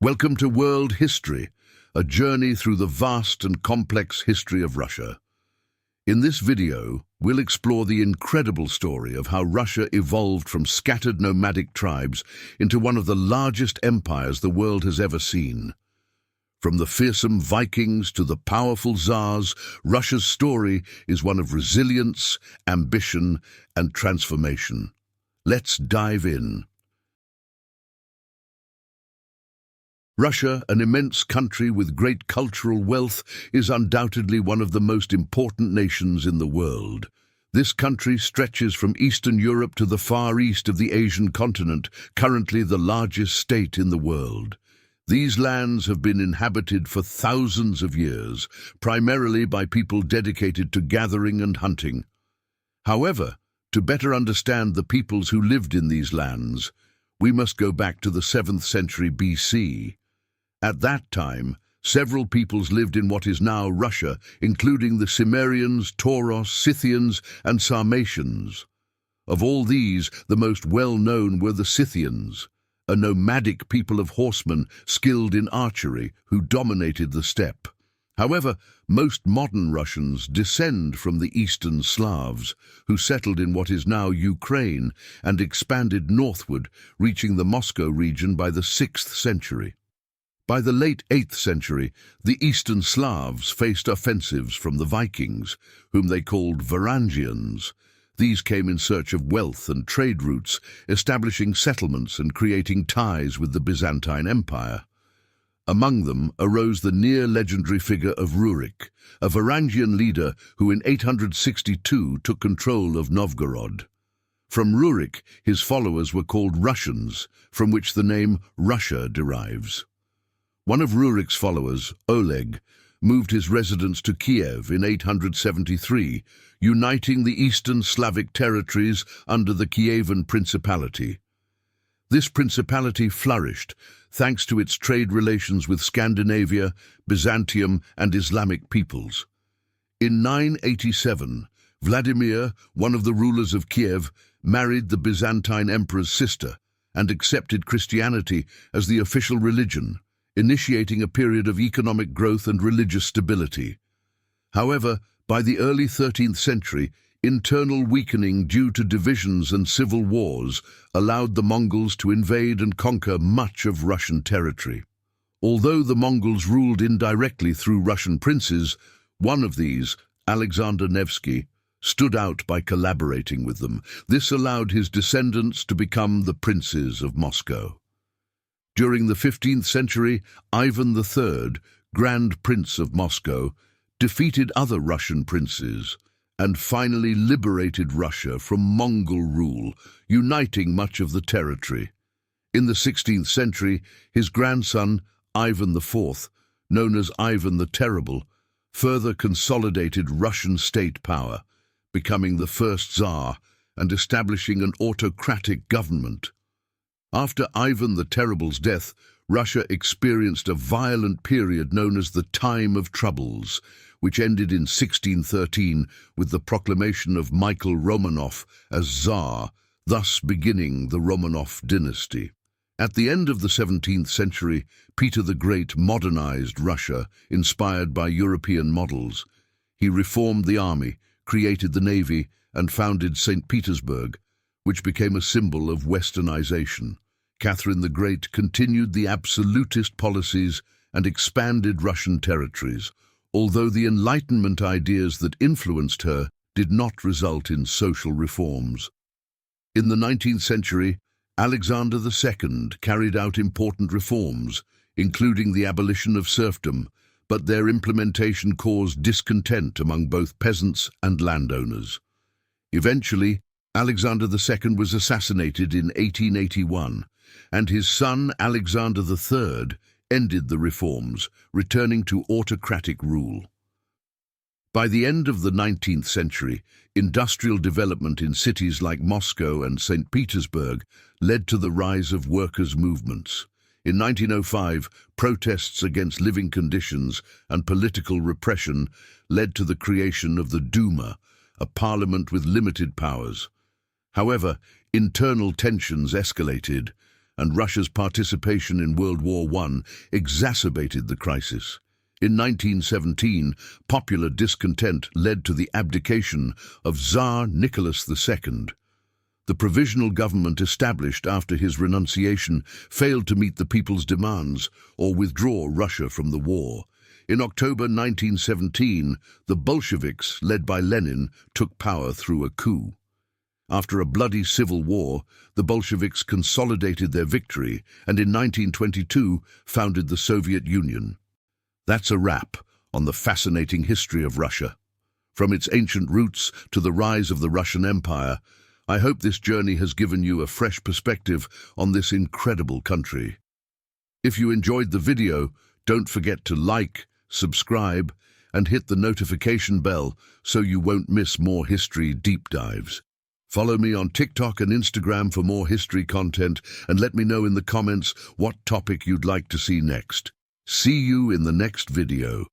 Welcome to World History, a journey through the vast and complex history of Russia. In this video, we'll explore the incredible story of how Russia evolved from scattered nomadic tribes into one of the largest empires the world has ever seen. From the fearsome Vikings to the powerful Tsars, Russia's story is one of resilience, ambition, and transformation. Let's dive in. Russia, an immense country with great cultural wealth, is undoubtedly one of the most important nations in the world. This country stretches from Eastern Europe to the far east of the Asian continent, currently the largest state in the world. These lands have been inhabited for thousands of years, primarily by people dedicated to gathering and hunting. However, to better understand the peoples who lived in these lands, we must go back to the 7th century BC. At that time, several peoples lived in what is now Russia, including the Cimmerians, Tauros, Scythians, and Sarmatians. Of all these, the most well-known were the Scythians, a nomadic people of horsemen skilled in archery who dominated the steppe. However, most modern Russians descend from the Eastern Slavs, who settled in what is now Ukraine and expanded northward, reaching the Moscow region by the 6th century. By the late 8th century, the Eastern Slavs faced offensives from the Vikings, whom they called Varangians. These came in search of wealth and trade routes, establishing settlements and creating ties with the Byzantine Empire. Among them arose the near-legendary figure of Rurik, a Varangian leader who in 862 took control of Novgorod. From Rurik, his followers were called Russians, from which the name Russia derives. One of Rurik's followers, Oleg, moved his residence to Kiev in 873, uniting the eastern Slavic territories under the Kievan Principality. This principality flourished thanks to its trade relations with Scandinavia, Byzantium, and Islamic peoples. In 987, Vladimir, one of the rulers of Kiev, married the Byzantine emperor's sister and accepted Christianity as the official religion, initiating a period of economic growth and religious stability. However, by the early 13th century, internal weakening due to divisions and civil wars allowed the Mongols to invade and conquer much of Russian territory. Although the Mongols ruled indirectly through Russian princes, one of these, Alexander Nevsky, stood out by collaborating with them. This allowed his descendants to become the princes of Moscow. During the 15th century, Ivan III, Grand Prince of Moscow, defeated other Russian princes and finally liberated Russia from Mongol rule, uniting much of the territory. In the 16th century, his grandson, Ivan IV, known as Ivan the Terrible, further consolidated Russian state power, becoming the first Tsar and establishing an autocratic government. After Ivan the Terrible's death, Russia experienced a violent period known as the Time of Troubles, which ended in 1613 with the proclamation of Michael Romanov as Tsar, thus beginning the Romanov dynasty. At the end of the 17th century, Peter the Great modernized Russia, inspired by European models. He reformed the army, created the navy, and founded St. Petersburg, which became a symbol of westernization. Catherine the Great continued the absolutist policies and expanded Russian territories, although the Enlightenment ideas that influenced her did not result in social reforms. In the 19th century, Alexander II carried out important reforms, including the abolition of serfdom, but their implementation caused discontent among both peasants and landowners. Eventually, Alexander II was assassinated in 1881, and his son Alexander III ended the reforms, returning to autocratic rule. By the end of the 19th century, industrial development in cities like Moscow and St. Petersburg led to the rise of workers' movements. In 1905, protests against living conditions and political repression led to the creation of the Duma, a parliament with limited powers. However, internal tensions escalated, and Russia's participation in World War I exacerbated the crisis. In 1917, popular discontent led to the abdication of Tsar Nicholas II. The provisional government established after his renunciation failed to meet the people's demands or withdraw Russia from the war. In October 1917, the Bolsheviks, led by Lenin, took power through a coup. After a bloody civil war, the Bolsheviks consolidated their victory and in 1922 founded the Soviet Union. That's a wrap on the fascinating history of Russia. From its ancient roots to the rise of the Russian Empire, I hope this journey has given you a fresh perspective on this incredible country. If you enjoyed the video, don't forget to like, subscribe, and hit the notification bell so you won't miss more history deep dives. Follow me on TikTok and Instagram for more history content and let me know in the comments what topic you'd like to see next. See you in the next video.